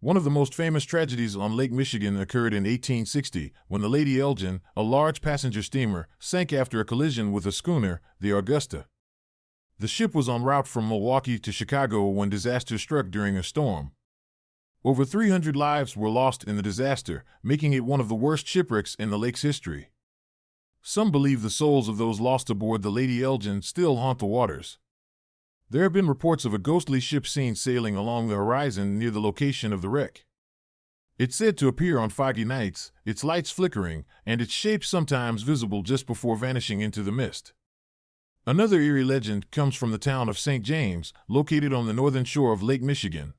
One of the most famous tragedies on Lake Michigan occurred in 1860 when the Lady Elgin, a large passenger steamer, sank after a collision with a schooner, the Augusta. The ship was en route from Milwaukee to Chicago when disaster struck during a storm. Over 300 lives were lost in the disaster, making it one of the worst shipwrecks in the lake's history. Some believe the souls of those lost aboard the Lady Elgin still haunt the waters. There have been reports of a ghostly ship seen sailing along the horizon near the location of the wreck. It's said to appear on foggy nights, its lights flickering, and its shape sometimes visible just before vanishing into the mist. Another eerie legend comes from the town of St. James, located on the northern shore of Lake Michigan.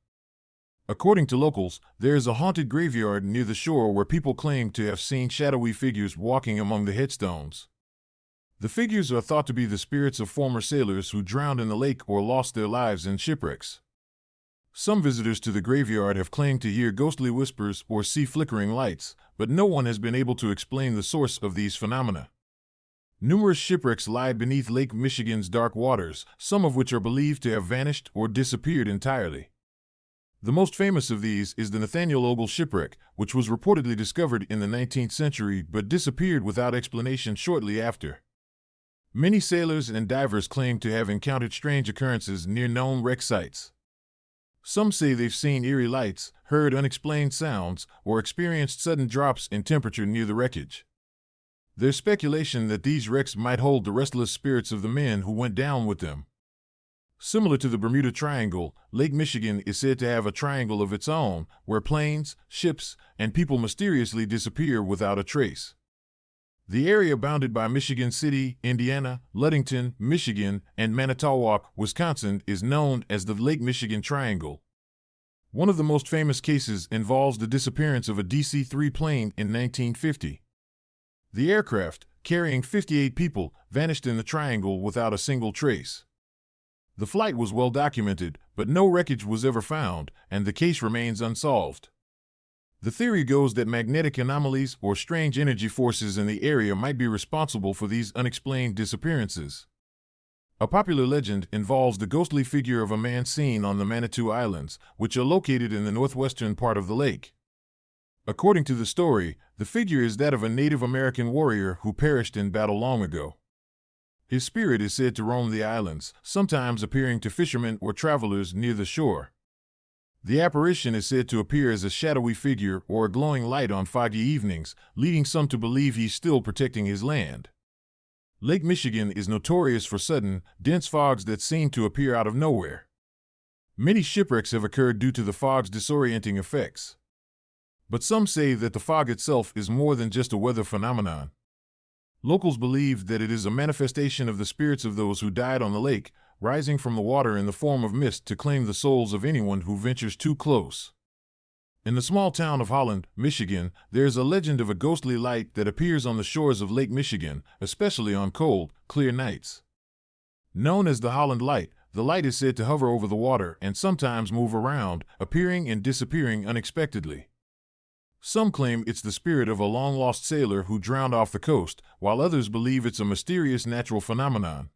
According to locals, there is a haunted graveyard near the shore where people claim to have seen shadowy figures walking among the headstones. The figures are thought to be the spirits of former sailors who drowned in the lake or lost their lives in shipwrecks. Some visitors to the graveyard have claimed to hear ghostly whispers or see flickering lights, but no one has been able to explain the source of these phenomena. Numerous shipwrecks lie beneath Lake Michigan's dark waters, some of which are believed to have vanished or disappeared entirely. The most famous of these is the Nathaniel Ogle shipwreck, which was reportedly discovered in the 19th century but disappeared without explanation shortly after. Many sailors and divers claim to have encountered strange occurrences near known wreck sites. Some say they've seen eerie lights, heard unexplained sounds, or experienced sudden drops in temperature near the wreckage. There's speculation that these wrecks might hold the restless spirits of the men who went down with them. Similar to the Bermuda Triangle, Lake Michigan is said to have a triangle of its own, where planes, ships, and people mysteriously disappear without a trace. The area bounded by Michigan City, Indiana, Ludington, Michigan, and Manitowoc, Wisconsin, is known as the Lake Michigan Triangle. One of the most famous cases involves the disappearance of a DC-3 plane in 1950. The aircraft, carrying 58 people, vanished in the triangle without a single trace. The flight was well documented, but no wreckage was ever found, and the case remains unsolved. The theory goes that magnetic anomalies or strange energy forces in the area might be responsible for these unexplained disappearances. A popular legend involves the ghostly figure of a man seen on the Manitou Islands, which are located in the northwestern part of the lake. According to the story, the figure is that of a Native American warrior who perished in battle long ago. His spirit is said to roam the islands, sometimes appearing to fishermen or travelers near the shore. The apparition is said to appear as a shadowy figure or a glowing light on foggy evenings, leading some to believe he's still protecting his land. Lake Michigan is notorious for sudden, dense fogs that seem to appear out of nowhere. Many shipwrecks have occurred due to the fog's disorienting effects. But some say that the fog itself is more than just a weather phenomenon. Locals believe that it is a manifestation of the spirits of those who died on the lake, rising from the water in the form of mist to claim the souls of anyone who ventures too close. In the small town of Holland, Michigan, there is a legend of a ghostly light that appears on the shores of Lake Michigan, especially on cold, clear nights. Known as the Holland Light, the light is said to hover over the water and sometimes move around, appearing and disappearing unexpectedly. Some claim it's the spirit of a long-lost sailor who drowned off the coast, while others believe it's a mysterious natural phenomenon.